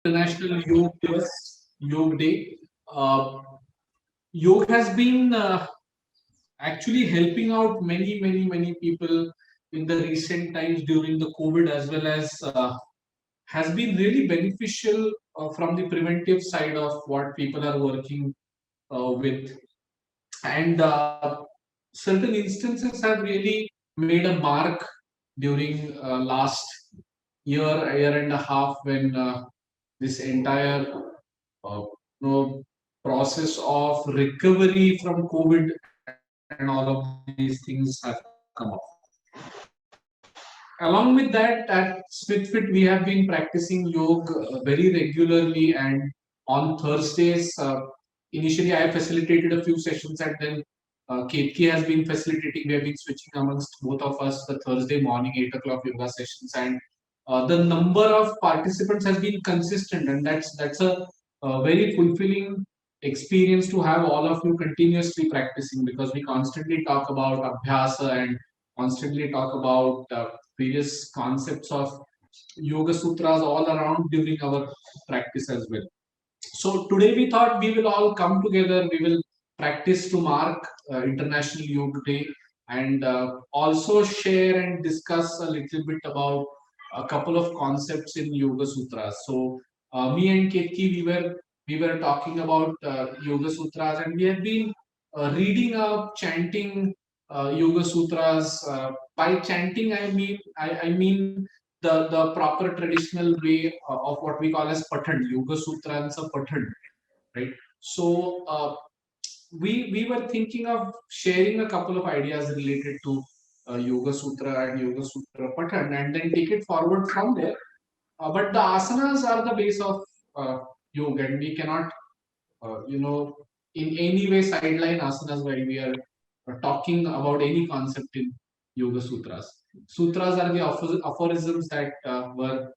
International Yoga Divas, Yoga Day. Yoga has been actually helping out many people in the recent times during the COVID, as well as has been really beneficial from the preventive side of what people are working with. And certain instances have really made a mark during last year and a half, when this entire uh, you know, process of recovery from COVID and all of these things have come up. Along with that, at SmithFit, we have been practicing yoga very regularly, and on Thursdays, initially I facilitated a few sessions, and then Ketki has been facilitating. We have been switching amongst both of us the Thursday morning 8 o'clock yoga sessions, and the number of participants has been consistent, and that's a very fulfilling experience to have all of you continuously practicing, because we constantly talk about abhyasa and constantly talk about various concepts of yoga sutras all around during our practice as well. So today we thought we will all come together, we will practice to mark International Yoga Day, and also share and discuss a little bit about a couple of concepts in Yoga Sutras. So me and Ketki, we were talking about Yoga Sutras, and we have been reading up, chanting Yoga Sutras. By chanting, I mean the proper traditional way of what we call as Pathan, Yoga Sutransa Pathan, right? So we were thinking of sharing a couple of ideas related to Yoga Sutra and Yoga Sutra Pathan, and then take it forward from there. But the asanas are the base of yoga, and we cannot, in any way sideline asanas while we are talking about any concept in Yoga Sutras. Sutras are the aphorisms that were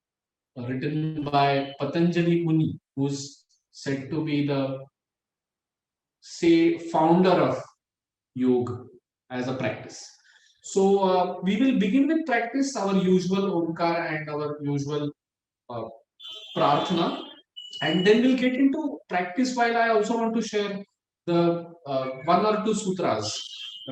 written by Patanjali Muni, who's said to be the, say, founder of yoga as a practice. So we will begin with practice, our usual omkar and our usual uh, prarthana, and then we'll get into practice. While I also want to share the one or two sutras,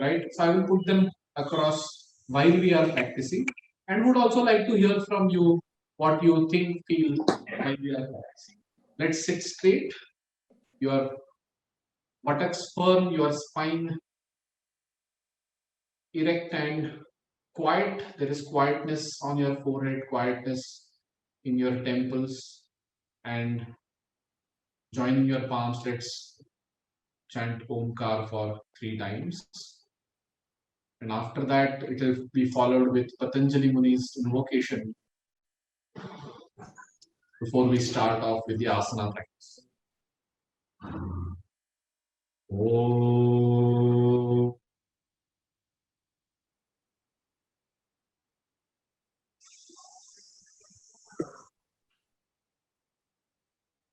right? So I will put them across while we are practicing, and would also like to hear from you what you think, feel while we are practicing. Let's sit straight, your buttocks firm, your spine erect and quiet. There is quietness on your forehead, quietness in your temples, and joining your palms. Let's chant Omkar for 3 times. And after that, it will be followed with Patanjali Muni's invocation before we start off with the asana practice. Oh.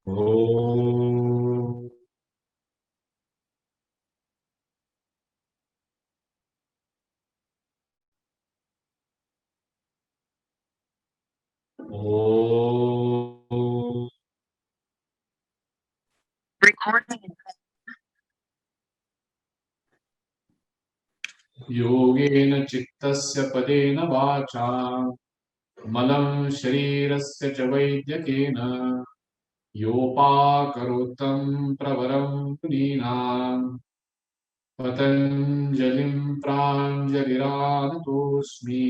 Oh. Oh. Recording. योगेन चित्तस्य पदेन वाचा मलं शरीरस्य च वैद्यकेन योपाकरोत्तं प्रवरं मुनीनां पतञ्जलिं प्राञ्जलिरानतोऽस्मि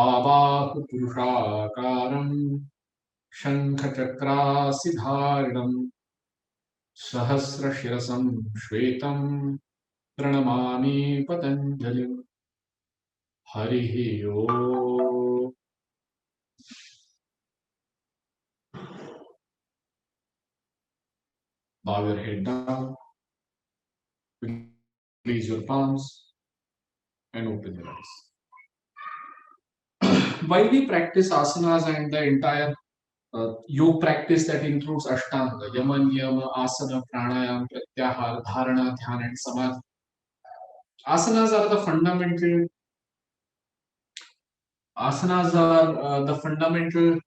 आबाहुपुरुषाकारं शङ्खचक्रासिधारिणं सहस्रशिरसं श्वेतं प्रणमामि पतञ्जलिम् हरिः ओम्। Bow your head down, release your palms, and open your eyes. While we practice asanas and the entire yoga practice that includes Ashtanga, Yama, Niyama, Asana, Pranayama, Pratyahara, Dharana, Dhyana, and Samadhi, asanas are the fundamental. Asanas are the fundamental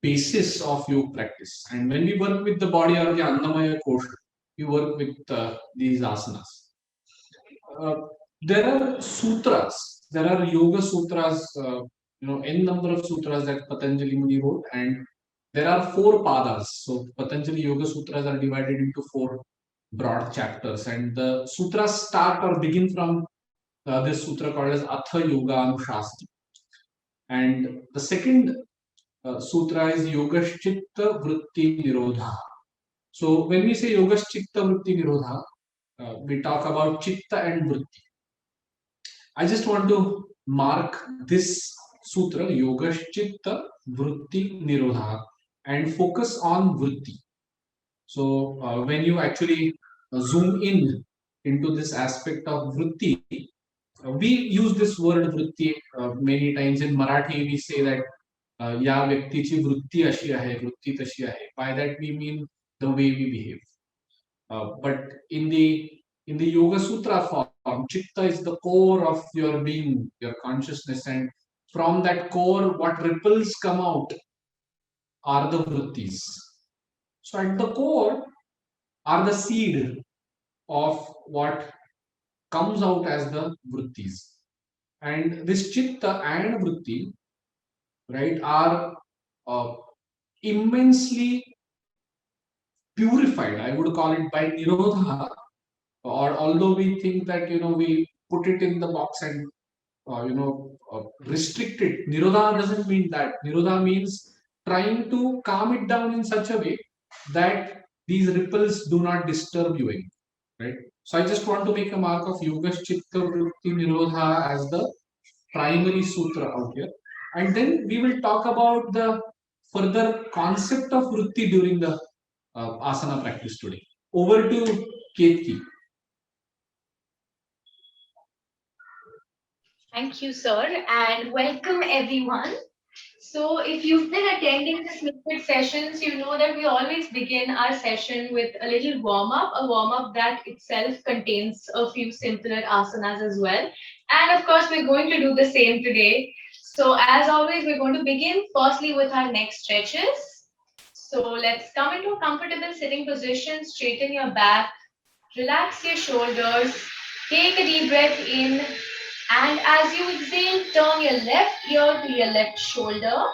basis of yoga practice. And when we work with the body or the Annamaya Kosha, we work with these asanas. Uh, there are sutras, there are yoga sutras, n number of sutras that Patanjali Muni wrote, and there are 4 padas. So Patanjali Yoga Sutras are divided into 4 broad chapters, and the sutras start or begin from this sutra called as Atha Yoga Anushasana. And the second sutra is Yogaschitta Vritti Nirodha. So when we say Yogaschitta Vritti Nirodha, we talk about Chitta and Vritti. I just want to mark this sutra, Yogaschitta Vritti Nirodha, and focus on Vritti. So when you actually zoom in into this aspect of Vritti, we use this word Vritti many times in Marathi. We say that या व्यक्तीची वृत्ती अशी आहे, वृत्ती तशी आहे. By that we mean the way we behave. But in the Yoga Sutra form, Chitta is the core of your being, your consciousness, and from that core, what ripples come out are the vrittis. So at the core are the seed of what comes out as the vrittis. And this Chitta and Vritti, right, are uh, immensely purified. I would call it by Nirodha, or although we think that we put it in the box and restrict it. Nirodha doesn't mean that. Nirodha means trying to calm it down in such a way that these ripples do not disturb you, right? So I just want to make a mark of Yogaschitta Vritti Nirodha as the primary sutra out here, and then we will talk about the further concept of Vritti during the asana practice today. Over to Ketki. Thank you, sir, and welcome everyone. So, if you've been attending the snippet sessions, you know that we always begin our session with a little warm up, a warm up that itself contains a few simpler asanas as well. And of course, we're going to do the same today. So, as always, we're going to begin firstly with our neck stretches. So, let's come into a comfortable sitting position, straighten your back, relax your shoulders, take a deep breath in, and as you exhale, turn your left ear to your left shoulder.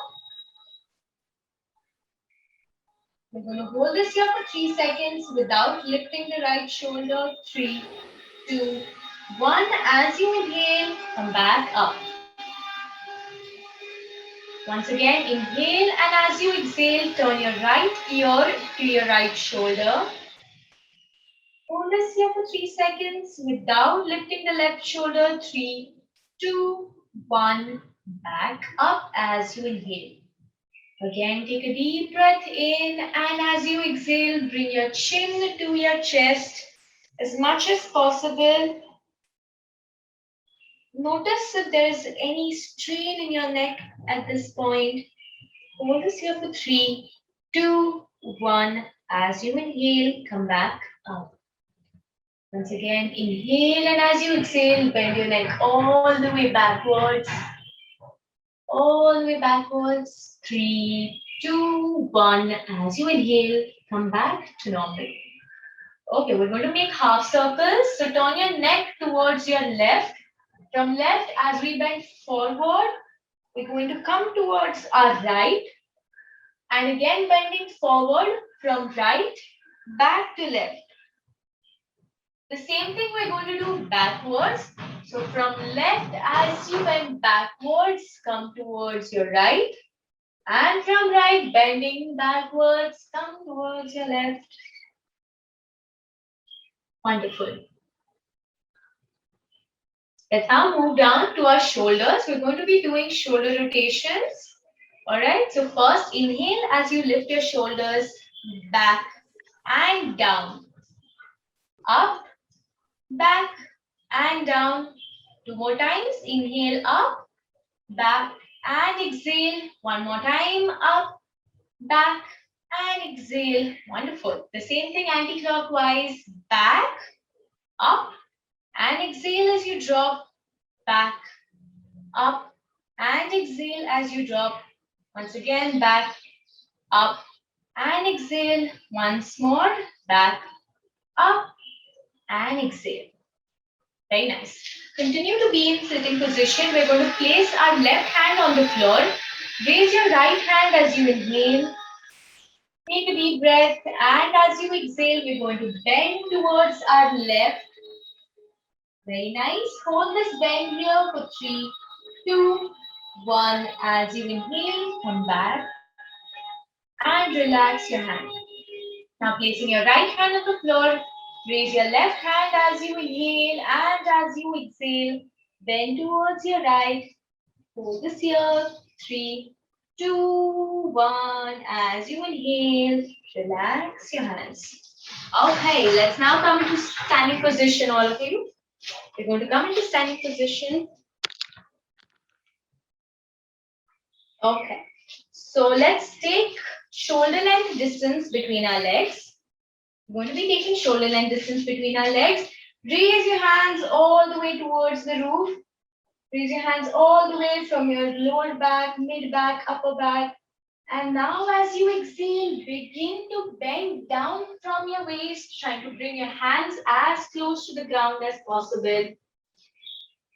We're going to hold this here for 3 seconds without lifting the right shoulder. 3, 2, 1. As you inhale, come back up. Once again, inhale, and as you exhale, turn your right ear to your right shoulder. Hold this here for 3 seconds without lifting the left shoulder. 3, 2, 1. Back up as you inhale. Again, take a deep breath in, and as you exhale, bring your chin to your chest as much as possible. Notice if there is any strain in your neck at this point. Hold this here for 3, 2, 1. As you inhale, come back up. Once again, inhale, and as you exhale, bend your neck all the way backwards. All the way backwards. 3, 2, 1. As you inhale, come back to normal. Okay, we're going to make half circles. So turn your neck towards your left. From left, as we bend forward, we're going to come towards our right. And again, bending forward from right, back to left. The same thing we're going to do backwards. So from left, as you bend backwards, come towards your right. And from right, bending backwards, come towards your left. Wonderful. Let's now move down to our shoulders. We're going to be doing shoulder rotations. All right. So first, inhale as you lift your shoulders back and down. Up, back, and down. 2 more times. Inhale up, back, and exhale. 1 more time. Up, back, and exhale. Wonderful. The same thing anti-clockwise. Back, up, and exhale as you drop. Back, up, and exhale as you drop. Once again, back, up, and exhale. Once more, back, up, and exhale. Very nice. Continue to be in sitting position. We're going to place our left hand on the floor. Raise your right hand as you inhale. Take a deep breath, and as you exhale, we're going to bend towards our left. Very nice. Hold this bend here for 3, 2, 1. As you inhale, come back and relax your hand. Now placing your right hand on the floor, raise your left hand as you inhale, and as you exhale, bend towards your right. Hold this here. 3, 2, 1. As you inhale, relax your hands. Okay, let's now come into standing position, all of you. We're going to come into standing position. Okay, so let's take shoulder length distance between our legs. We're going to be taking shoulder length distance between our legs. Raise your hands all the way towards the roof. Raise your hands all the way from your lower back, mid back, upper back. And now as you exhale, begin to bend down from your waist, trying to bring your hands as close to the ground as possible.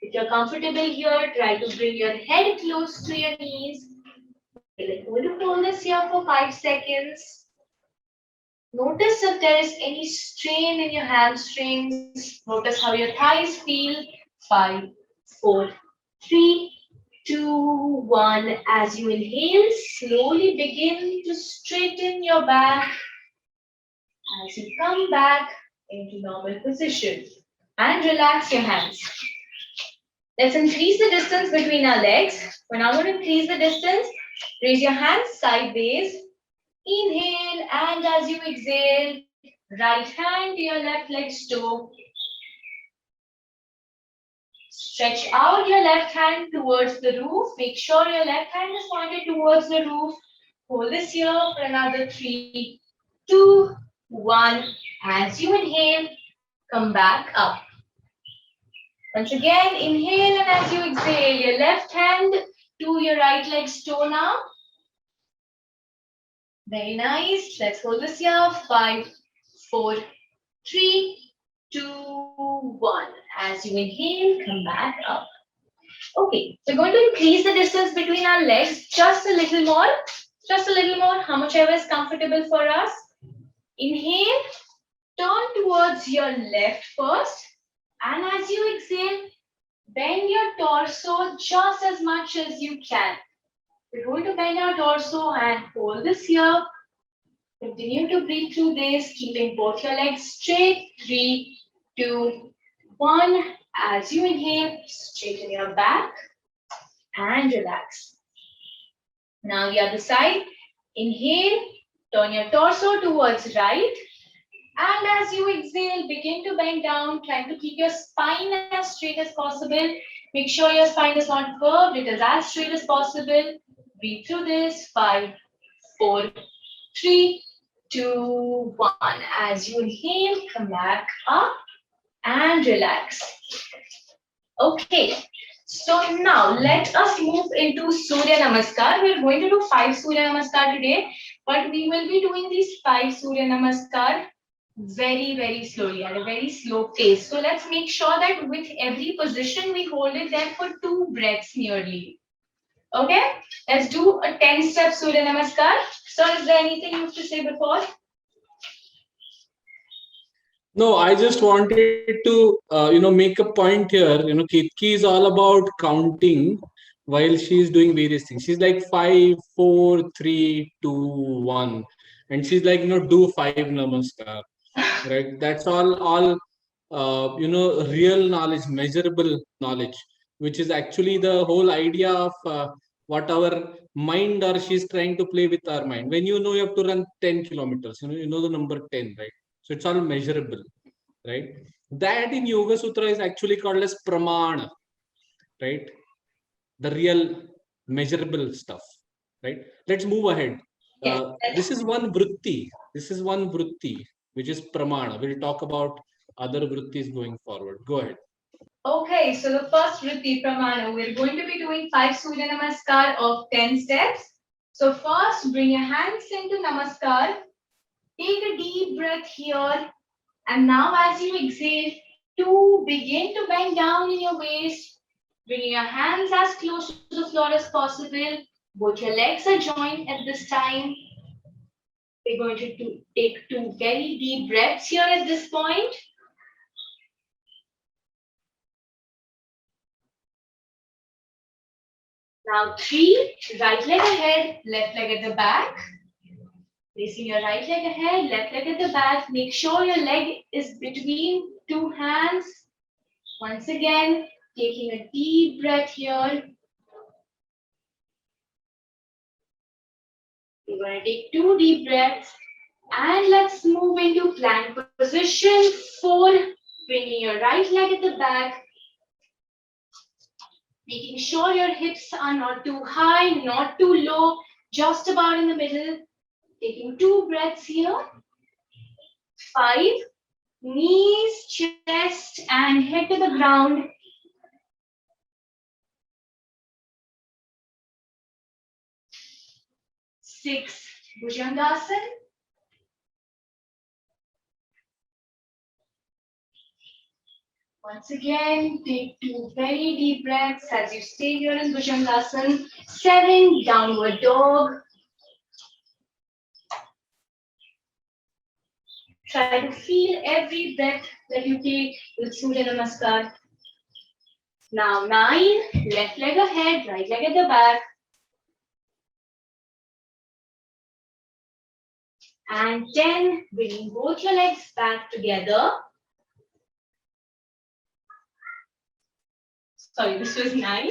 If you're comfortable here, try to bring your head close to your knees. We're going to hold this here for 5 seconds. Notice if there is any strain in your hamstrings. Notice how your thighs feel. 5, 4, 3, 2, 1. As you inhale, slowly begin to straighten your back. As you come back into normal position and relax your hands. Let's increase the distance between our legs. We're now going to increase the distance. Raise your hands sideways. Inhale, and as you exhale, right hand to your left leg's toe. Stretch out your left hand towards the roof. Make sure your left hand is pointed towards the roof. Hold this here for another 3, 2, 1. As you inhale, come back up. Once again, inhale, and as you exhale, your left hand to your right leg's toe now. Very nice. Let's hold this here. 5, 4, 3, 2, 1. As you inhale, come back up. Okay, so we're going to increase the distance between our legs just a little more. Just a little more, how much ever is comfortable for us. Inhale, turn towards your left first. And as you exhale, bend your torso just as much as you can. We're going to bend our torso and hold this here. Continue to breathe through this, keeping both your legs straight. 3, 2, 1. As you inhale, straighten your back and relax. Now the other side. Inhale, turn your torso towards right. And as you exhale, begin to bend down, trying to keep your spine as straight as possible. Make sure your spine is not curved, it is as straight as possible. Breathe through this. 5, 4, 3, 2, 1. As you inhale, come back up and relax. Okay, so now let us move into Surya Namaskar. We're going to do 5 Surya Namaskar today, but we will be doing these 5 Surya Namaskar very, very slowly at a very slow pace. So let's make sure that with every position we hold it there for 2 breaths nearly. Okay, let's do a 10-step Surya Namaskar. So is there anything you have to say before? No, I just wanted to, make a point here. Ketki is all about counting while she's doing various things. She's like 5, 4, 3, 2, 1. And she's like, do 5 namaskar. Right? That's all, real knowledge, measurable knowledge, which is actually the whole idea of what our mind or she's trying to play with our mind. When you have to run 10 kilometers, you know the number 10, right? So it's all measurable, right? That in Yoga Sutra is actually called as pramana, right? The real measurable stuff, right? Let's move ahead. This is one vritti. This is one vritti, which is pramana. We'll talk about other vrittis going forward. Go ahead. Okay, so the first vritti pramana, we're going to be doing 5 Surya Namaskar of 10 steps. So first, bring your hands into Namaskar. Take a deep breath here. And now as you exhale, begin to bend down in your waist, bringing your hands as close to the floor as possible. Both your legs are joined at this time. We're going to take two very deep breaths here at this point. Now 3, right leg ahead, left leg at the back. Placing your right leg ahead, left leg at the back. Make sure your leg is between two hands. Once again, taking a deep breath here. We're going to take 2 deep breaths and let's move into plank position. 4, bringing your right leg at the back. Making sure your hips are not too high, not too low, just about in the middle. Taking 2 breaths here. 5, knees, chest, and head to the ground. 6, Bhujangasana. Once again, take 2 very deep breaths as you stay here in Bhujangasana. 7, downward dog. Try to feel every breath that you take with Surya Namaskar. Now 9, left leg ahead, right leg at the back. And 10, bringing both your legs back together. Sorry, this was 9.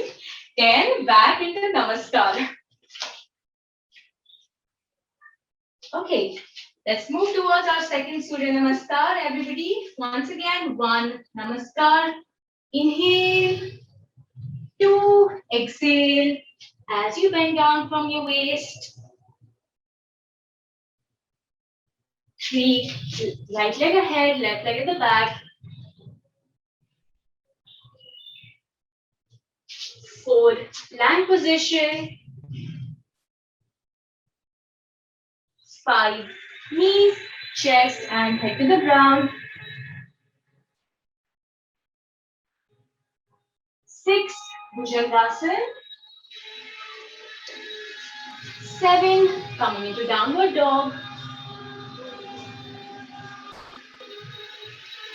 10, back into Namaskar. Okay, let's move towards our second Surya Namaskar, everybody. Once again, 1, Namaskar. Inhale. 2, exhale. As you bend down from your waist. 3, right leg ahead, left leg at the back. 4, plank position. 5, knees, chest, and head to the ground. 6, Bhujangasana. 7, coming into downward dog.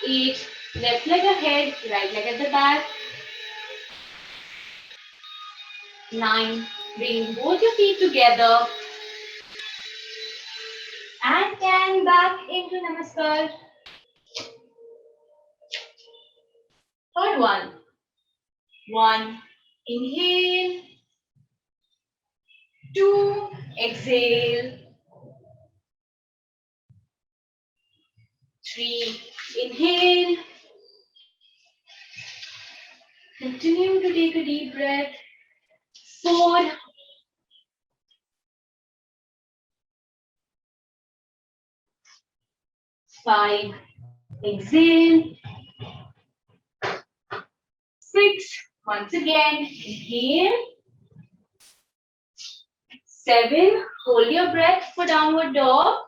8, left leg ahead, right leg at the back. 9, bring both your feet together. And 10, back into Namaskar. Third one. 1, inhale. 2, exhale. 3, inhale. Continue to take a deep breath. 4, 5, exhale. 6, once again, inhale. 7, hold your breath for downward dog.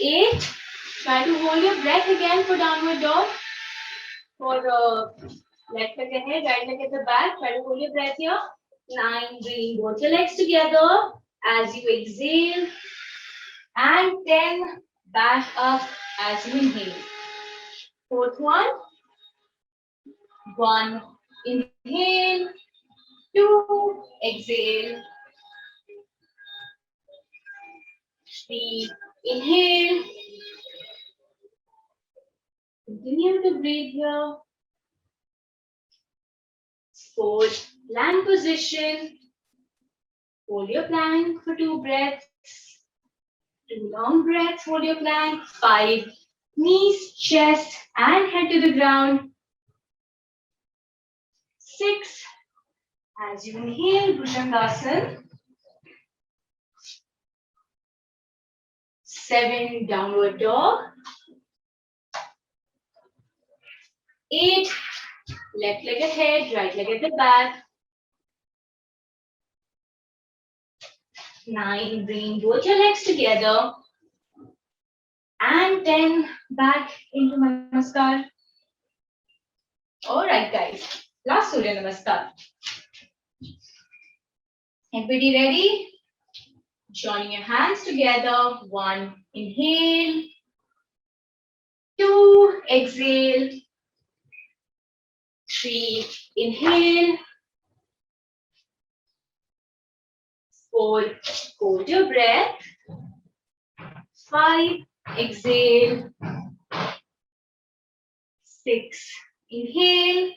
8, try to hold your breath again for downward dog. For left leg ahead, right leg at the back, try to hold your breath here. 9, bring both your legs together as you exhale. And 10, back up as you inhale. Fourth one. 1, inhale. 2, exhale. 3, inhale. Continue to breathe here. 4, plank position. Hold your plank for 2 breaths. 2 long breaths, hold your plank. 5, knees, chest, and head to the ground. 6, as you inhale, Bhujangasana. 7, downward dog. 8, left leg ahead, right leg at the back. 9, bring both your legs together. And 10, back into Namaskar. Alright guys, last Surya Namaskar. Everybody ready? Joining your hands together. 1, inhale. 2, exhale. 3, inhale. 4, hold your breath. 5, exhale. 6, inhale.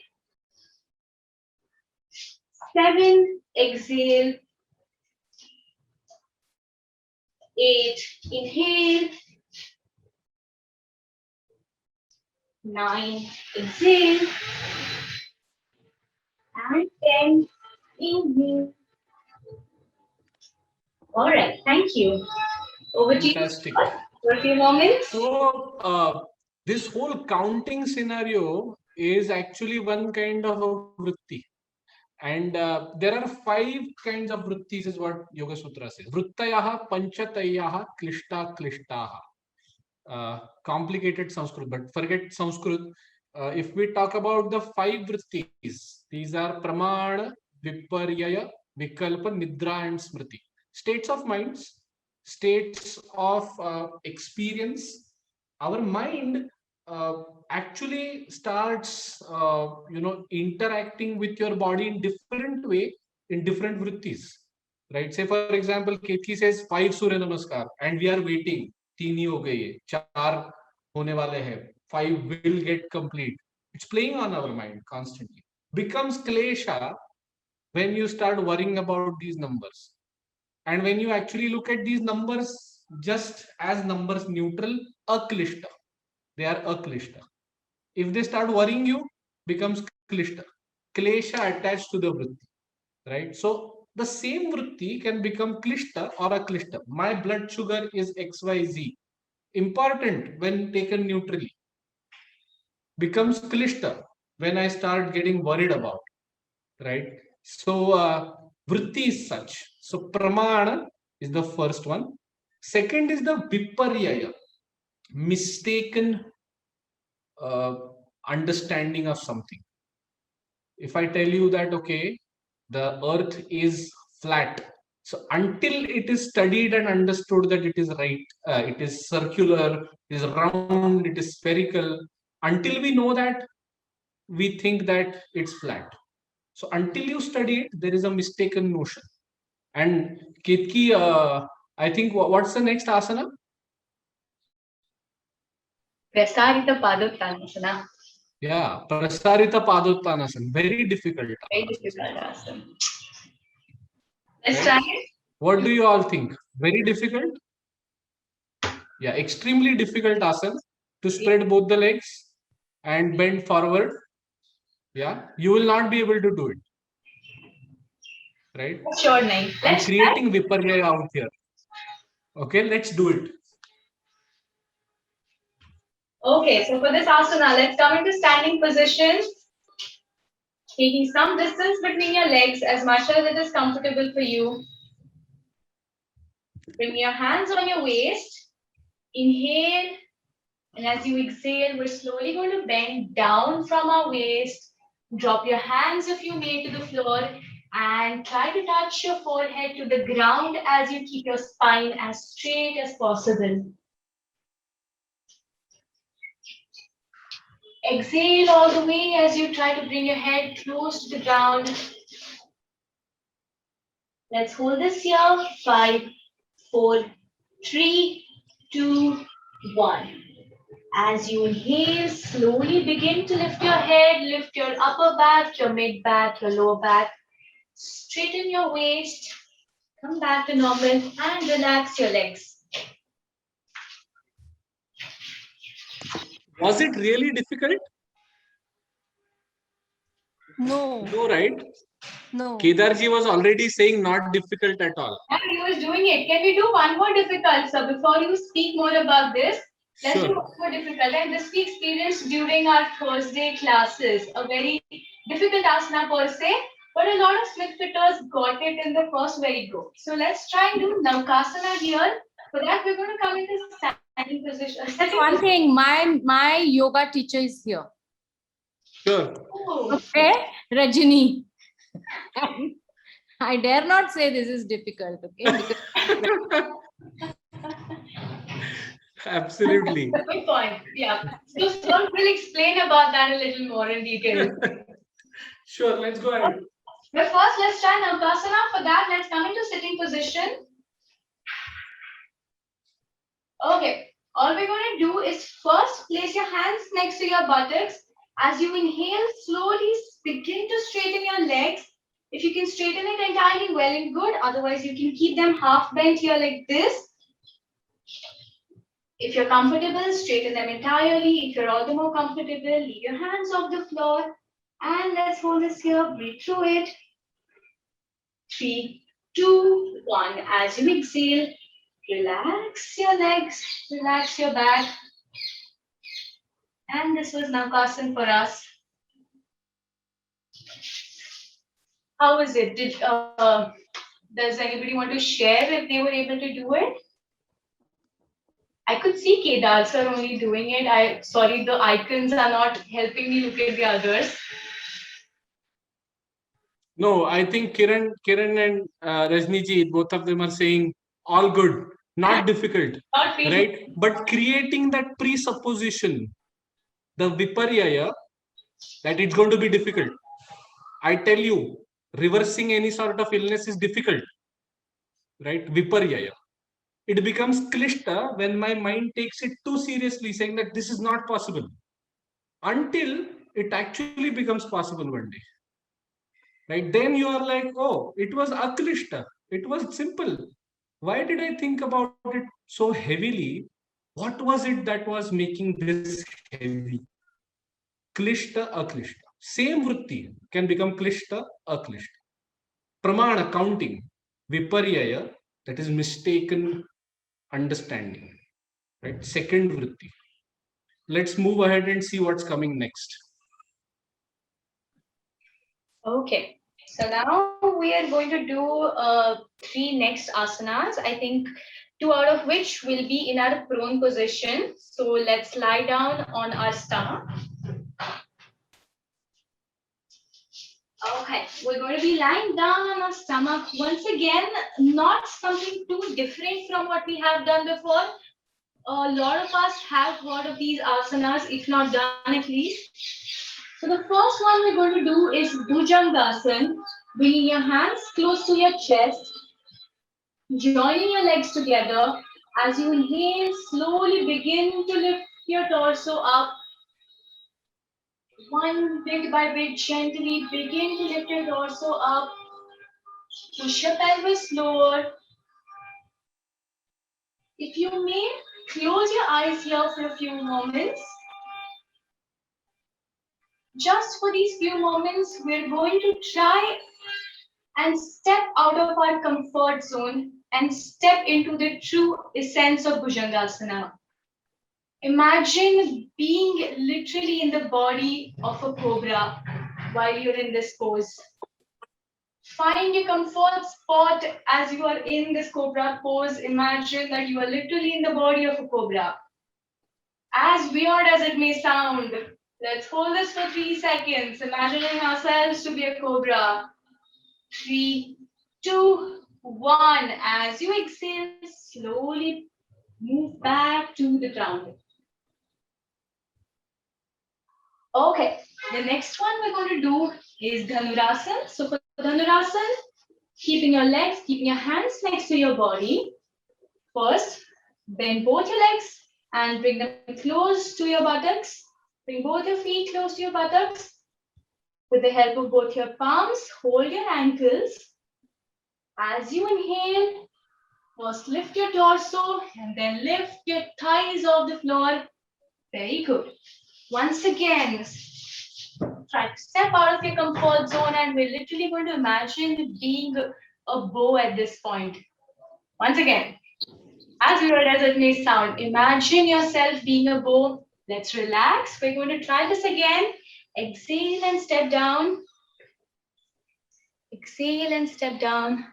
7, exhale. 8, inhale. 9, exhale. And 10, inhale. All right, thank you. Over to you Fantastic. for a few moments. So, this whole counting scenario is actually one kind of a vritti. And there are 5 kinds of vrittis, is what Yoga Sutra says. Vrittayaha, panchatayaha, klishta, klishtaha. Complicated Sanskrit, but forget Sanskrit. If we talk about the 5 vrittis, these are pramana, viparyaya, vikalpa, nidra, and smriti. States of minds, states of experience. Our mind actually starts, interacting with your body in different way in different vrittis. Right? Say for example, Ketki says 5 Surya Namaskar, and we are waiting. 3 ही हो गई है, 4 होने वाले हैं, 5 will get complete. It's playing on our mind constantly. Becomes klesha when you start worrying about these numbers. And when you actually look at these numbers just as numbers neutral, aklishta. They are aklishta. If they start worrying you, becomes klishta. Klesha attached to the vritti. Right? So the same vritti can become klishta or aklishta. My blood sugar is XYZ. Important when taken neutrally. Becomes klishta when I start getting worried about. Right? So vritti is such. So pramana is the first one. Second is the viparyaya, mistaken understanding of something. If I tell you that, okay, the earth is flat, so until it is studied and understood that it is right, it is circular, it is round, it is spherical, until we know that, we think that it's flat. So until you study it, there is a mistaken notion. And Ketki, I think, what's the next asana? Prasarita Padottanasana. Yeah, Prasarita Padottanasana. Very difficult. Very difficult asana. Let's try it. What do you all think? Very difficult? Yeah, extremely difficult asana to spread both the legs and bend forward. Yeah, you will not be able to do it. Right? Sure, nahi. I'm creating viparyaya out here. Okay, let's do it. Okay, so for this asana, let's come into standing position. Taking some distance between your legs as much as it is comfortable for you. Bring your hands on your waist. Inhale. And as you exhale, we're slowly going to bend down from our waist. Drop your hands if you may to the floor and try to touch your forehead to the ground as you keep your spine as straight as possible. Exhale all the way as you try to bring your head close to the ground. Let's hold this here. 5, 4, 3, 2, 1. As you inhale, slowly begin to lift your head, lift your upper back, your mid back, your lower back. Straighten your waist, come back to normal and relax your legs. Was it really difficult? No. No, right? No. Kedarji was already saying not difficult at all. And he was doing it. Can we do one more difficult, sir? Before you speak more about this, let's do one more difficult. And this we experienced during our Thursday classes. A very difficult asana per se, but a lot of Smith Fitters just got it in the first very go. So let's try and do Navkasana here. For that, we're going to come into standing position. That's one thing. My yoga teacher is here. Sure. Oh, Okay, Rajini. I dare not say this is difficult. Okay. Because Absolutely. good point. Yeah. So Sir will explain about that a little more in detail. Sure, let's go ahead. But first, let's try Navkasana. For that, let's come into sitting position. Okay. All we're going to do is first place your hands next to your buttocks. As you inhale, slowly begin to straighten your legs. If you can straighten it entirely, well and good. Otherwise, you can keep them half bent here like this. If you're comfortable, straighten them entirely. If you're all the more comfortable, leave your hands off the floor. And let's hold this here, breathe through it. 3, 2, 1. As you exhale, relax your legs, relax your back. And this was Navkasana for us. How was it? Does anybody want to share if they were able to do it? I could see Kedar sir only doing it. Sorry, the icons are not helping me look at the others. No, I think Kiran and Rajniji, both of them are saying all good, not difficult, Not really. right? But creating that presupposition, the viparyaya, that it's going to be difficult. I tell you, reversing any sort of illness is difficult, right? Viparyaya. It becomes klishta when my mind takes it too seriously, saying that this is not possible, until it actually becomes possible one day. Right? Then you are like, oh, it was aklishta. It was simple. Why did I think about it so heavily? What was it that was making this heavy? Klishta, aklishta. Same vritti can become klishta, aklishta. Pramana, counting. Viparyaya, that is mistaken understanding. Right? Second vritti. Let's move ahead and see what's coming next. Okay. So now we are going to do 3 next asanas. I think 2 out of which will be in our prone position. So let's lie down on our stomach. Okay, we're going to be lying down on our stomach. Once again, not something too different from what we have done before. A lot of us have heard of these asanas, if not done at least. So the first one we're going to do is Bhujangasana, bringing your hands close to your chest, joining your legs together. As you inhale, slowly begin to lift your torso up. One bit by bit, gently begin to lift your torso up. Push your pelvis lower. If you may, close your eyes here for a few moments. Just for these few moments, we're going to try and step out of our comfort zone and step into the true essence of Bhujangasana. Imagine being literally in the body of a cobra while you're in this pose. Find your comfort spot as you are in this cobra pose. Imagine that you are literally in the body of a cobra. As weird as it may sound, let's hold this for 3 seconds, imagining ourselves to be a cobra. 3, 2, 1. As you exhale, slowly move back to the ground. Okay, the next one we're going to do is Dhanurasana. So for Dhanurasana, keeping your legs, keeping your hands next to your body. First, bend both your legs and bring them close to your buttocks. Bring both your feet close to your buttocks. With the help of both your palms, hold your ankles. As you inhale, first lift your torso and then lift your thighs off the floor. Very good. Once again, try to step out of your comfort zone, and we're literally going to imagine being a bow at this point. Once again, as weird as it may sound, imagine yourself being a bow. Let's relax. We're going to try this again. Exhale and step down. Exhale and step down.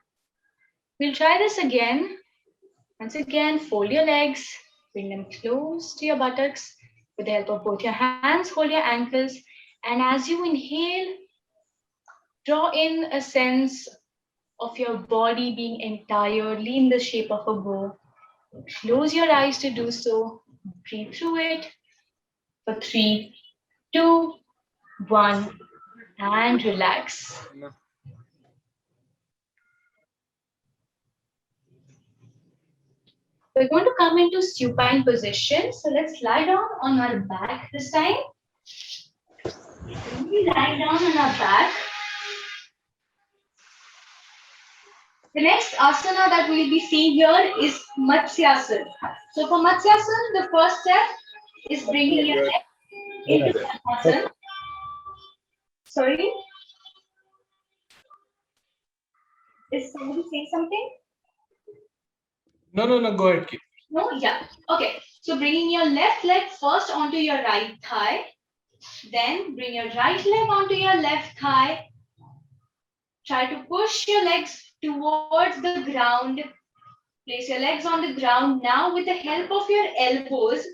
We'll try this again. Once again, fold your legs, bring them close to your buttocks. With the help of both your hands, hold your ankles. And as you inhale, draw in a sense of your body being entirely in the shape of a bow. Close your eyes to do so. Breathe through it for 3, 2, 1, and relax. We're going to come into supine position. So let's lie down on our back this time. We lie down on our back. The next asana that we'll be seeing here is Matsyasana. So for Matsyasana, the first step is bringing your neck into Padmasana. Sorry? Is somebody saying something? No, go ahead, Keith. No? Yeah. Okay. So bringing your left leg first onto your right thigh. Then bring your right leg onto your left thigh. Try to push your legs towards the ground. Place your legs on the ground. Now with the help of your elbows,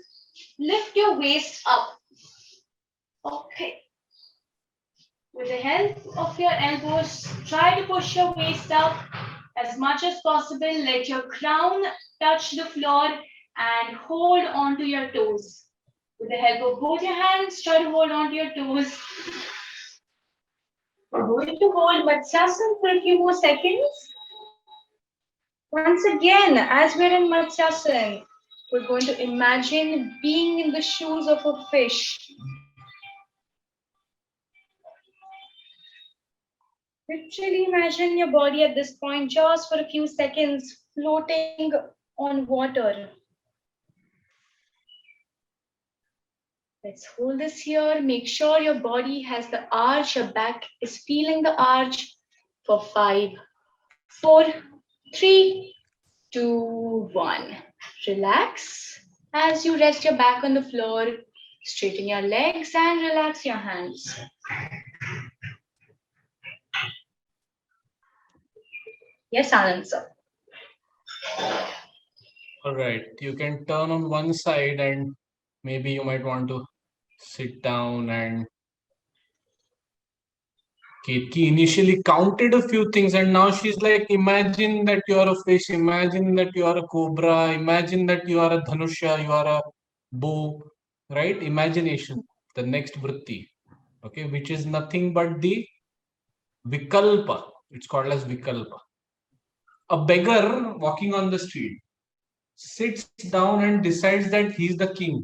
lift your waist up. Okay. With the help of your elbows, try to push your waist up as much as possible. Let your crown touch the floor and hold on to your toes. With the help of both your hands, try to hold on to your toes. We're going to hold Matsyasana for a few more seconds. Once again, as we're in Matsyasana, we're going to imagine being in the shoes of a fish. Literally imagine your body at this point just for a few seconds floating on water. Let's hold this here. Make sure your body has the arch, your back is feeling the arch for 5, 4, 3, 2, 1. Relax. As you rest your back on the floor, straighten your legs and relax your hands. Yes, Anand sir. All right, you can turn on one side and maybe you might want to sit down. And Ketki initially counted a few things and now she's like, imagine that you are a fish, imagine that you are a cobra, imagine that you are a dhanusha, you are a bow, right? Imagination, the next vritti, okay, which is nothing but the vikalpa. It's called as vikalpa. A beggar walking on the street sits down and decides that he's the king,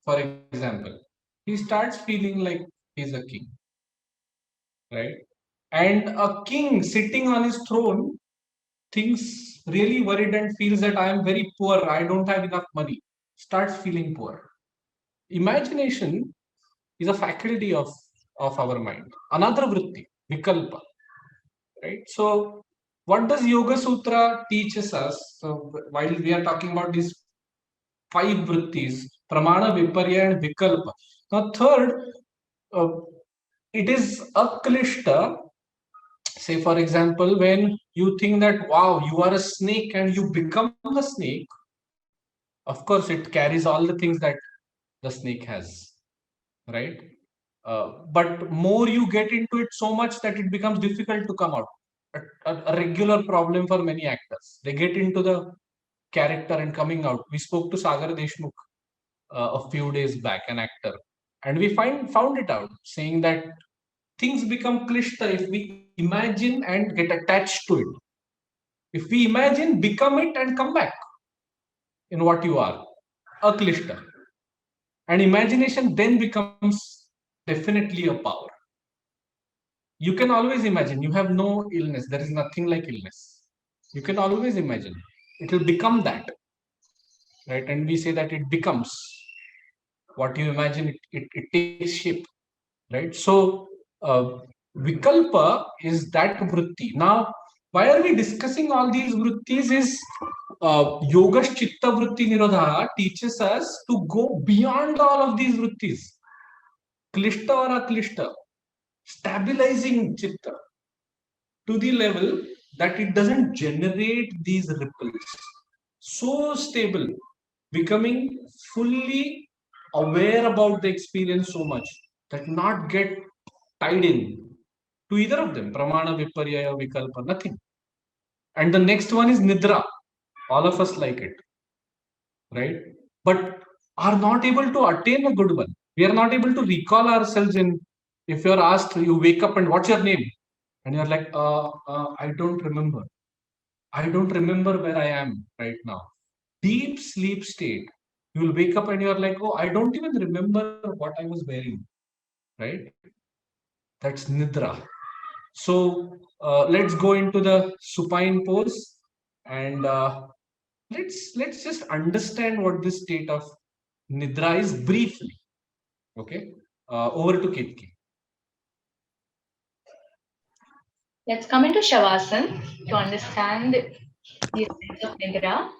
for example. He starts feeling like he's a king, right? And a king sitting on his throne thinks really worried and feels that I am very poor, I don't have enough money, starts feeling poor. Imagination is a faculty of our mind. Another vritti, vikalpa, right? So, what does Yoga Sutra teaches us? So, while we are talking about these 5 vrittis, pramana, viparya, and vikalpa. Now, third, uh, it is aklishta. Say, for example, when you think that, wow, you are a snake and you become a snake, of course, it carries all the things that the snake has, right? But more you get into it so much that it becomes difficult to come out. A regular problem for many actors. They get into the character and coming out. We spoke to Sagar Deshmukh a few days back, an actor, and we found it out, saying that things become klishta if we imagine and get attached to it. If we imagine, become it, and come back in what you are, a klishta. And imagination then becomes definitely a power. You can always imagine. You have no illness. There is nothing like illness. You can always imagine. It will become that, right? And we say that it becomes what you imagine. It takes shape, right? So vikalpa is that vritti. Now, why are we discussing all these vrittis? Is yoga chitta vritti nirodha teaches us to go beyond all of these vrittis, klishta or aklishta, stabilizing chitta, to the level that it doesn't generate these ripples. So stable, becoming fully aware about the experience so much that not get tied in to either of them, pramana, viparya, vikalpa, nothing. And the next one is nidra. All of us like it, right? But are not able to attain a good one. We are not able to recall ourselves in. If you're asked, you wake up and what's your name, and you're like, I don't remember. I don't remember where I am right now. Deep sleep state. You will wake up and you're like, oh, I don't even remember what I was wearing, right? That's nidra. So let's go into the supine pose, and let's just understand what this state of nidra is briefly. Okay, over to Ketki. Let's come into Shavasana to understand the essence of Nidra.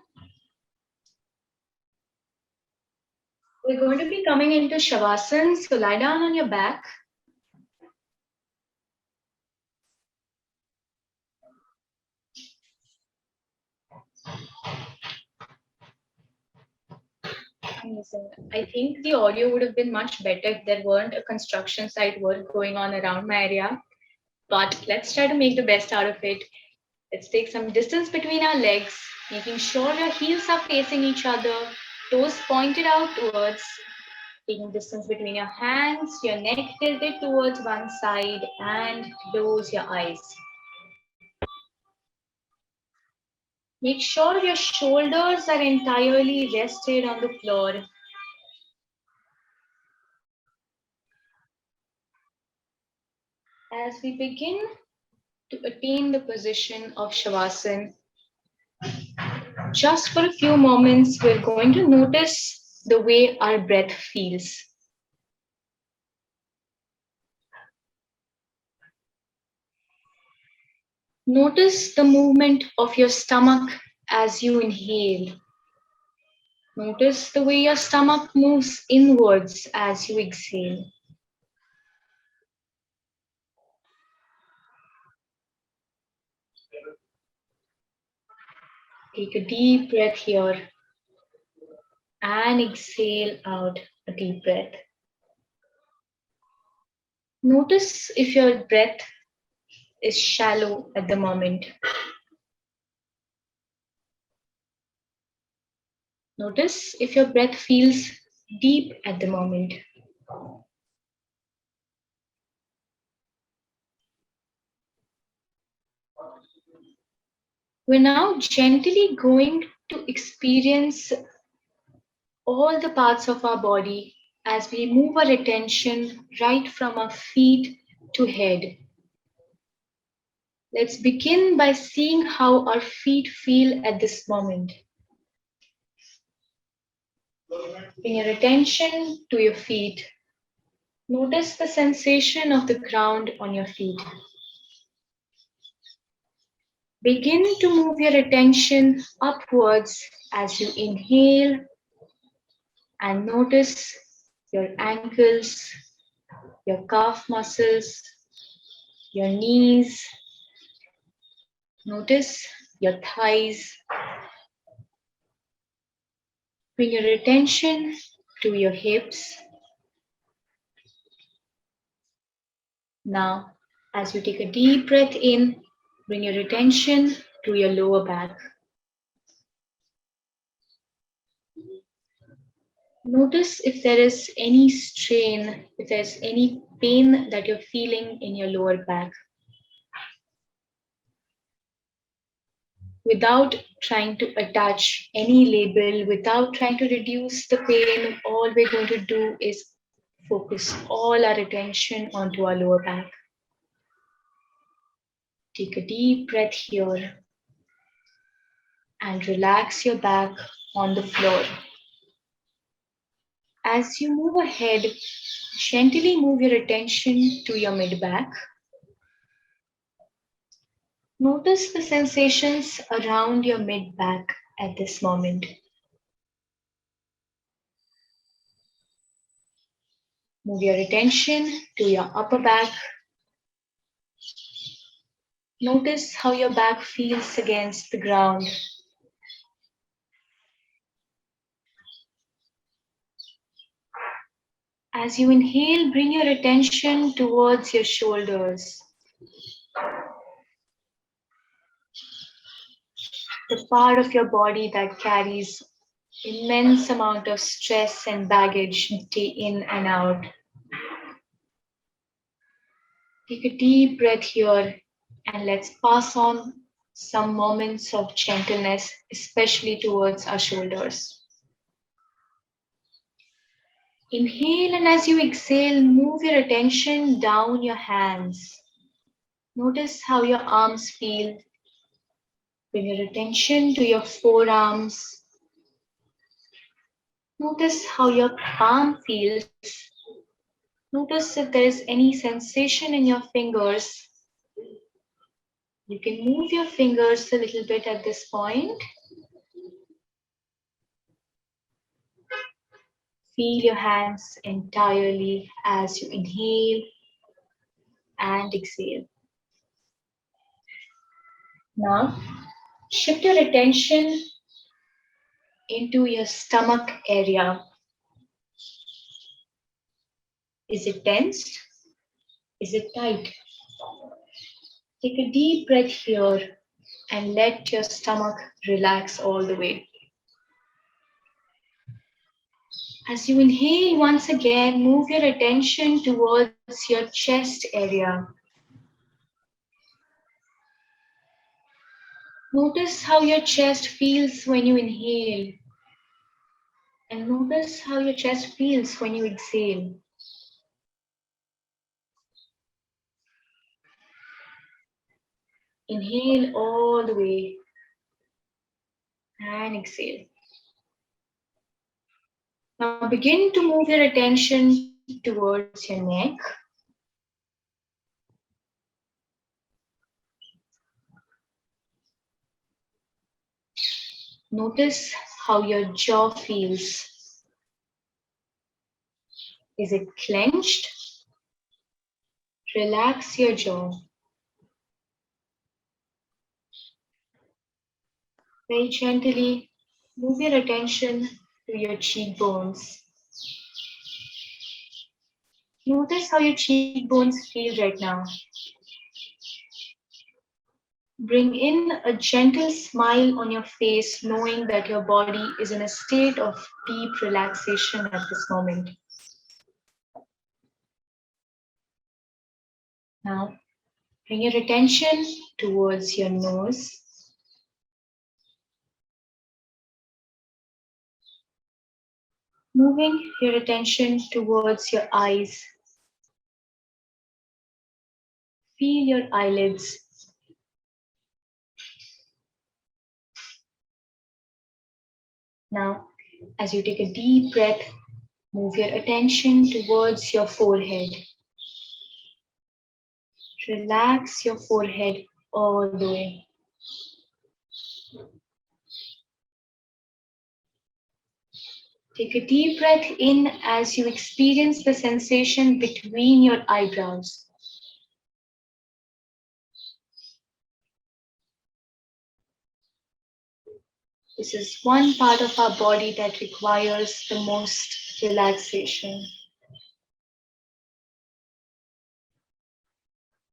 We're going to be coming into Shavasana, so lie down on your back. Listen, I think the audio would have been much better if there weren't a construction site work going on around my area. But let's try to make the best out of it. Let's take some distance between our legs, making sure your heels are facing each other, toes pointed outwards, taking distance between your hands, your neck tilted towards one side, and close your eyes. Make sure your shoulders are entirely rested on the floor. As we begin to attain the position of Shavasana, just for a few moments, we're going to notice the way our breath feels. Notice the movement of your stomach as you inhale. Notice the way your stomach moves inwards as you exhale. Take a deep breath here and exhale out a deep breath. Notice if your breath is shallow at the moment. Notice if your breath feels deep at the moment. We're now gently going to experience all the parts of our body as we move our attention right from our feet to head. Let's begin by seeing how our feet feel at this moment. Bring your attention to your feet. Notice the sensation of the ground on your feet. Begin to move your attention upwards as you inhale and notice your ankles, your calf muscles, your knees. Notice your thighs. Bring your attention to your hips. Now, as you take a deep breath in, bring your attention to your lower back. Notice if there is any strain, if there's any pain that you're feeling in your lower back. Without trying to attach any label, without trying to reduce the pain, all we're going to do is focus all our attention onto our lower back. Take a deep breath here and relax your back on the floor. As you move ahead, gently move your attention to your mid-back. Notice the sensations around your mid-back at this moment. Move your attention to your upper back. Notice how your back feels against the ground. As you inhale, bring your attention towards your shoulders. The part of your body that carries immense amount of stress and baggage day in and out. Take a deep breath here and let's pass on some moments of gentleness, especially towards our shoulders. Inhale, and as you exhale, move your attention down your hands. Notice how your arms feel. Bring your attention to your forearms. Notice how your palm feels. Notice if there is any sensation in your fingers. You can move your fingers a little bit at this point. Feel your hands entirely as you inhale and exhale. Now, shift your attention into your stomach area. Is it tensed? Is it tight? Take a deep breath here and let your stomach relax all the way. As you inhale once again, move your attention towards your chest area. Notice how your chest feels when you inhale, and notice how your chest feels when you exhale. Inhale all the way and exhale. Now begin to move your attention towards your neck. Notice how your jaw feels. Is it clenched? Relax your jaw. Very gently move your attention to your cheekbones. Notice how your cheekbones feel right now. Bring in a gentle smile on your face, knowing that your body is in a state of deep relaxation at this moment. Now, bring your attention towards your nose. Moving your attention towards your eyes. Feel your eyelids. Now, as you take a deep breath, move your attention towards your forehead. Relax your forehead all the way. Take a deep breath in as you experience the sensation between your eyebrows. This is one part of our body that requires the most relaxation.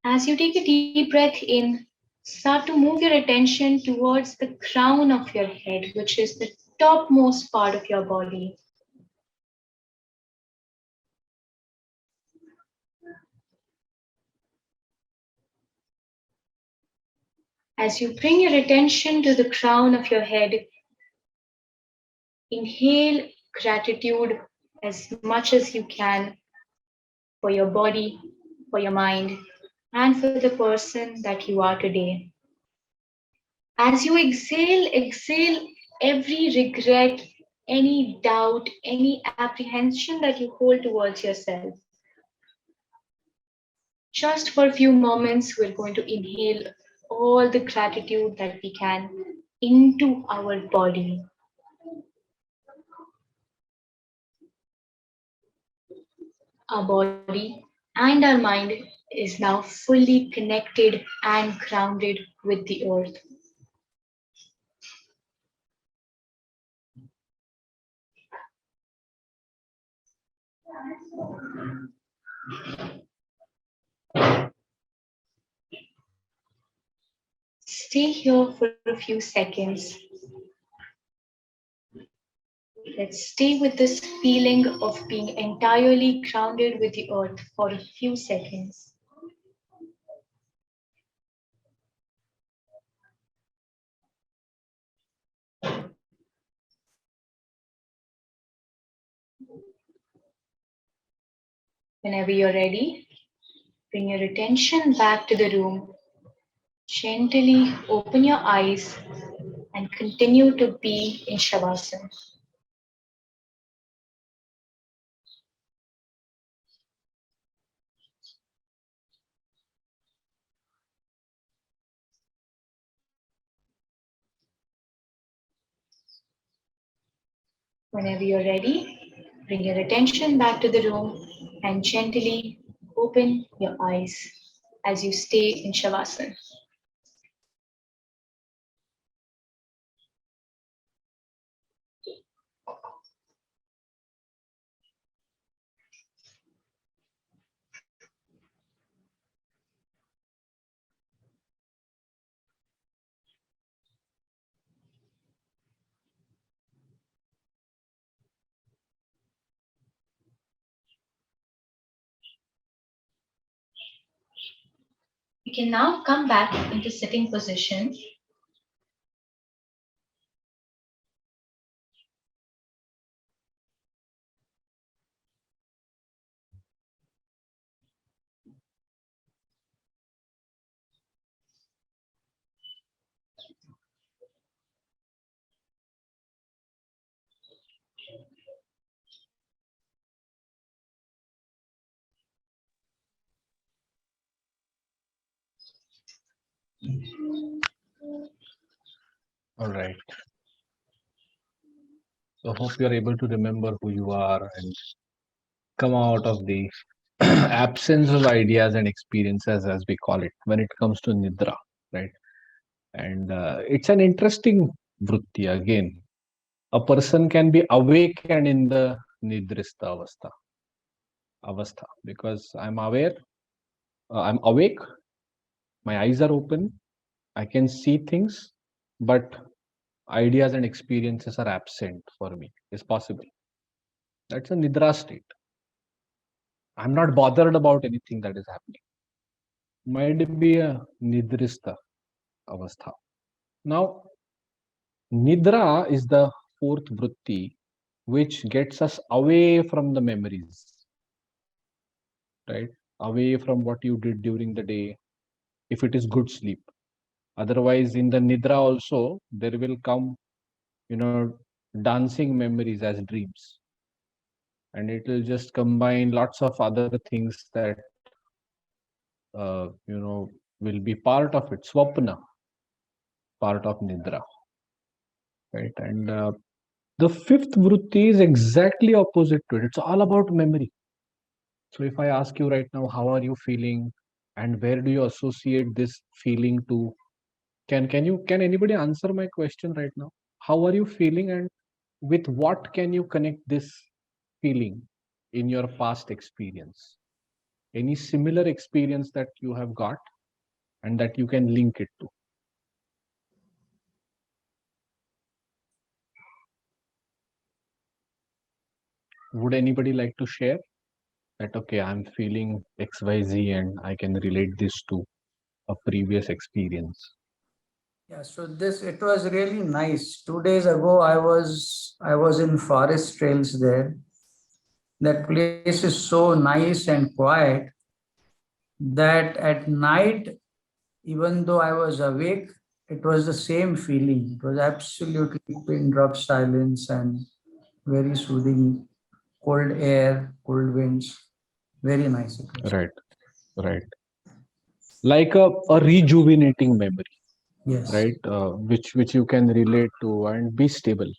As you take a deep breath in, start to move your attention towards the crown of your head, which is the topmost part of your body. As you bring your attention to the crown of your head, inhale gratitude as much as you can for your body, for your mind, and for the person that you are today. As you exhale, exhale every regret, any doubt, any apprehension that you hold towards yourself. Just for a few moments, we're going to inhale all the gratitude that we can into our body. Our body and our mind is now fully connected and grounded with the earth. Stay here for a few seconds. Let's stay with this feeling of being entirely grounded with the earth for a few seconds. Whenever you're ready, bring your attention back to the room. Gently open your eyes and continue to be in Shavasana. Whenever you're ready, bring your attention back to the room and gently open your eyes as you stay in Shavasana. You can now come back into sitting position. All right. So hope you're able to remember who you are and come out of the absence of ideas and experiences, as we call it, when it comes to Nidra, right? And it's an interesting vritti again. A person can be awake and in the Nidrista avastha, because I'm aware, I'm awake, my eyes are open, I can see things, but ideas and experiences are absent for me. Is possible. That's a Nidra state. I'm not bothered about anything that is happening. Might be a Nidrista avastha. Now, Nidra is the fourth vritti which gets us away from the memories, right? Away from what you did during the day, if it is good sleep. Otherwise, in the Nidra also, there will come, dancing memories as dreams. And it will just combine lots of other things that, will be part of it, swapna, part of Nidra, right? And the fifth vritti is exactly opposite to it. It's all about memory. So if I ask you right now, how are you feeling, and where do you associate this feeling to? Can anybody answer my question right now? How are you feeling, and with what can you connect this feeling in your past experience? Any similar experience that you have got and that you can link it to? Would anybody like to share that? Okay, I'm feeling XYZ and I can relate this to a previous experience. Yeah, so it was really nice. 2 days ago, I was in forest trails there. That place is so nice and quiet that at night, even though I was awake, it was the same feeling. It was absolutely pin drop silence and very soothing, cold air, cold winds. Very nice. Right, right. Like a rejuvenating memory, Yes. right? Which you can relate to and be stable.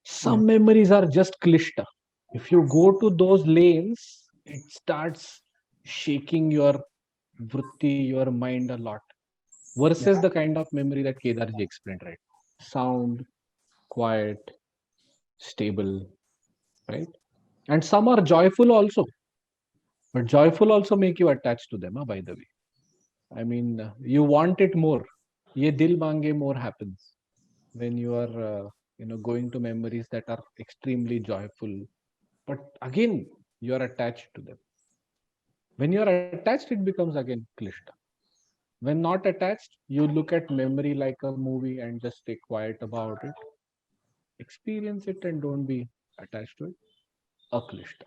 Some memories are just klishta. If you go to those lanes, it starts shaking your vritti, your mind a lot, versus the kind of memory that Kedarji explained, right? Sound, quiet, stable, right? And some are joyful also, but joyful also make you attached to them, by the way. I mean, you want it more. Ye dil mange more happens when you are, going to memories that are extremely joyful. But again, you are attached to them. When you are attached, it becomes again klishta. When not attached, you look at memory like a movie and just stay quiet about it. Experience it and don't be attached to it. Aklishta.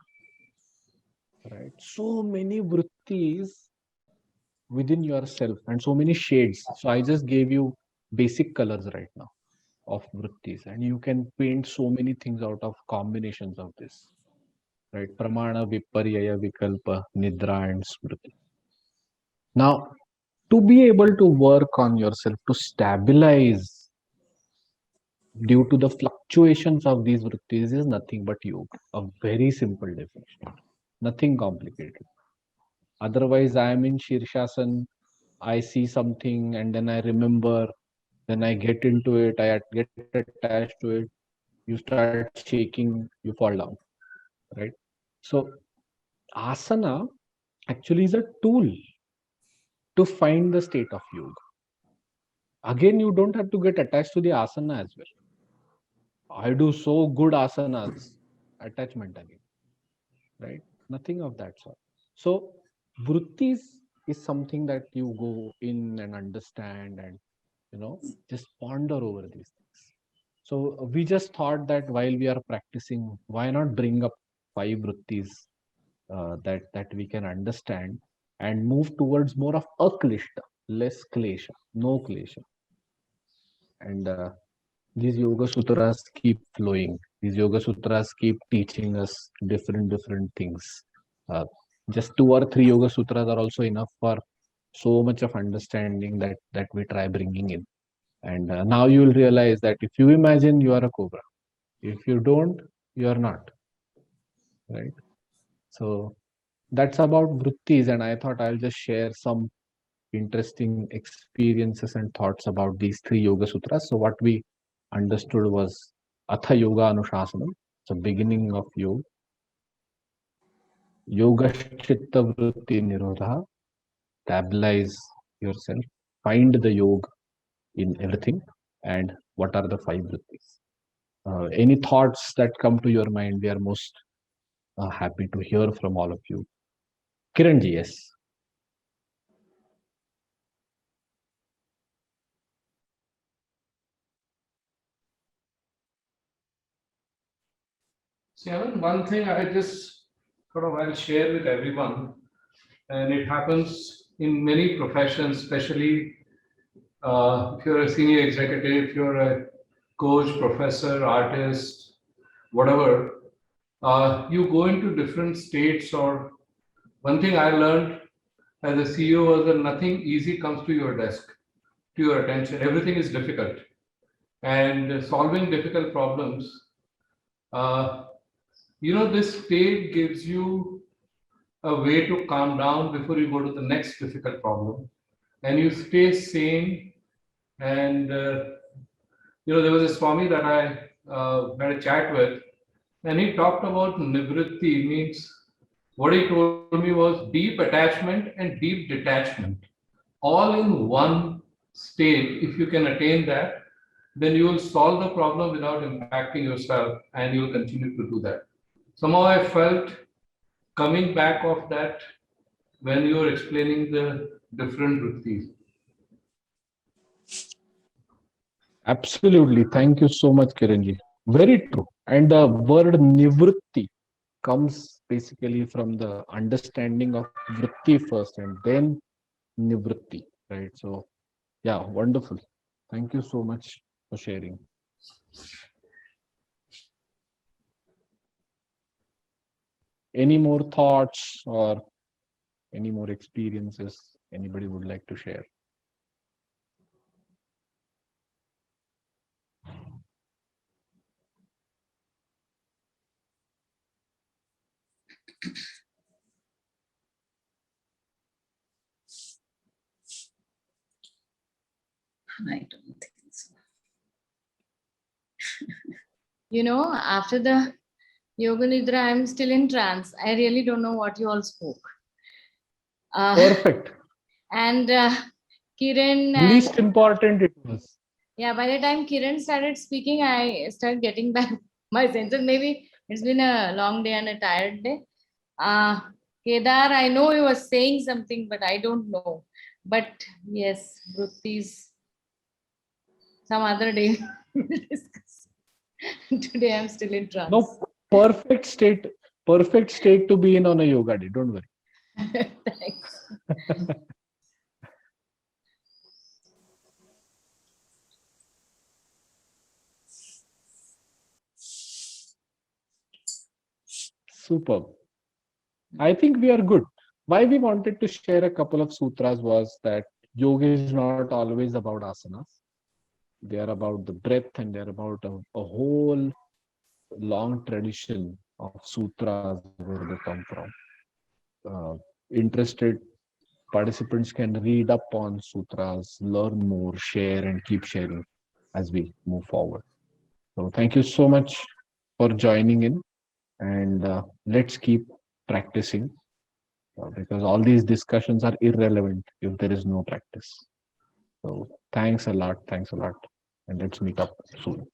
Right? So many vrittis within yourself and so many shades. So I just gave you basic colors right now of vrittis, and you can paint so many things out of combinations of this. Right? Pramana, Viparyaya, Vikalpa, Nidra, and Smriti. Now, to be able to work on yourself, to stabilize due to the fluctuations of these vrittis is nothing but yoga. A very simple definition. Nothing complicated. Otherwise, I am in Shirshasana, I see something and then I remember, then I get into it, I get attached to it, you start shaking, you fall down, right? So, asana actually is a tool to find the state of yoga. Again, you don't have to get attached to the asana as well. I do so good asanas, attachment again, right? Nothing of that sort. So, vrittis is something that you go in and understand and, just ponder over these things. So, we just thought that while we are practicing, why not bring up 5 vrittis that we can understand and move towards more of aklishta, less klesha, no klesha. And these yoga sutras keep flowing. These yoga sutras keep teaching us different things. Uh, just 2 or 3 yoga sutras are also enough for so much of understanding that we try bringing in. And now you will realize that if you imagine you are a cobra, if you don't, you are not, right? So that's about vrittis, and I thought I'll just share some interesting experiences and thoughts about these 3 yoga sutras. So what we understood was Atha Yoga Anushasanam, the beginning of yoga. Yoga Chitta Vritti Nirodha, stabilize yourself, find the yoga in everything, and what are the 5 vrittis. Any thoughts that come to your mind, we are most happy to hear from all of you. Kiranji, yes. See, Alan, one thing I just sort of I'll share with everyone, and it happens in many professions, especially if you're a senior executive, if you're a coach, professor, artist, whatever, you go into different states. Or one thing I learned as a CEO was that nothing easy comes to your desk, to your attention. Everything is difficult, and solving difficult problems. Uh, this state gives you a way to calm down before you go to the next difficult problem, and you stay sane. And there was a Swami that I had a chat with, and he talked about nivritti. Means what he told me was deep attachment and deep detachment, all in one state. If you can attain that, then you will solve the problem without impacting yourself, and you will continue to do that. Somehow I felt coming back of that when you were explaining the different vrittis. Absolutely. Thank you so much, Kiranji. Very true. And the word nivritti comes basically from the understanding of vritti first and then nivritti, right? So, yeah, wonderful. Thank you so much for sharing. Any more thoughts or any more experiences anybody would like to share? I don't think so. After the Yoga Nidra, I'm still in trance. I really don't know what you all spoke. Perfect. And Kiran and Least important it was. yeah, by the time Kiran started speaking, I started getting back my senses. Maybe it's been a long day and a tired day. Kedar, I know he was saying something, but I don't know. But yes, Vritti's some other day we will discuss. Today I'm still in trance. No, perfect state to be in on a yoga day. Don't worry. Thanks. Superb. I think we are good. Why we wanted to share a couple of sutras was that yoga is not always about asanas. They are about the breath and they're about a whole long tradition of sutras where they come from. Interested participants can read up on sutras, learn more, share, and keep sharing as we move forward. So, thank you so much for joining in, and let's keep practicing because all these discussions are irrelevant if there is no practice. So, thanks a lot, and let's meet up soon.